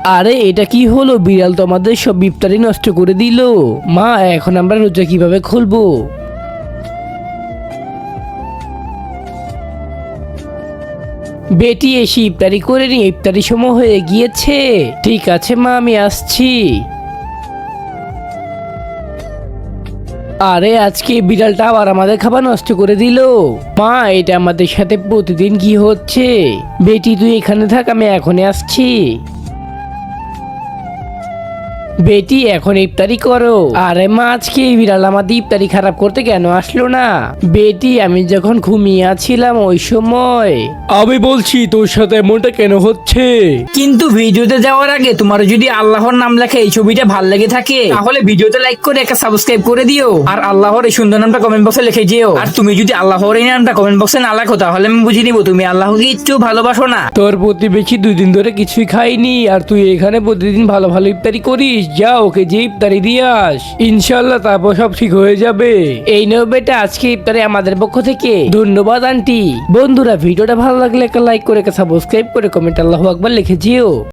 আরে এটা কি হলো, বিড়াল তো আমাদের সব ইফতারি নষ্ট করে দিল। মা, এখন আমরা রোজা কিভাবে খুলবো? বেটি এসে ইফতারি করে নি, ইফতারি সময় হয়ে গিয়েছে। ঠিক আছে মা, আমি আসছি। আরে আজকে এই বিড়ালটা আবার আমাদের খাবার নষ্ট করে দিল। মা, এটা আমাদের সাথে প্রতিদিন কি হচ্ছে? বেটি তুই এখানে থাক, আমি এখনই আসছি। বেটি এখন ইফতারি করো। আরে মা, আজকে এই বিড়াল আমাদের ইফতারি খারাপ করতে কেন আসলো না? বেটি, আমি যখন ঘুমিয়ে আছিলাম ওই সময়। আমি বলছি তোর সাথে এমনটা কেন হচ্ছে? কিন্তু ভিডিওতে যাওয়ার আগে তোমার যদি আল্লাহর নাম লেখা এই ছবিটা ভাল লেগে থাকে তাহলে ভিডিওতে লাইক করে একটা সাবস্ক্রাইব করে দিও, আর আল্লাহর এই সুন্দর নামটা কমেন্ট বক্সে লিখে যেও। আর তুমি যদি আল্লাহর এই নামটা কমেন্ট বক্সে না লেখো তাহলে আমি বুঝে নিব তুমি আল্লাহকে একটু ভালোবাসো না। তোর প্রতিবেশী 2 দিন ধরে কিছুই খাইনি, আর তুই এখানে প্রতিদিন ভালো ভালো ইফতারি করিস। যা ওকে যে ইফতারি দিয়ে আস, ইনশাল্লাহ তারপর সব ঠিক হয়ে যাবে। এই নাও বেটা, আজকে ইফতারি আমাদের পক্ষ থেকে। ধন্যবাদ আন্টি। বন্ধুরা, ভিডিওটা ভালো লাগলে একটা লাইক করে, একটা সাবস্ক্রাইব করে, কমেন্ট আল্লাহু আকবার লিখে যেও।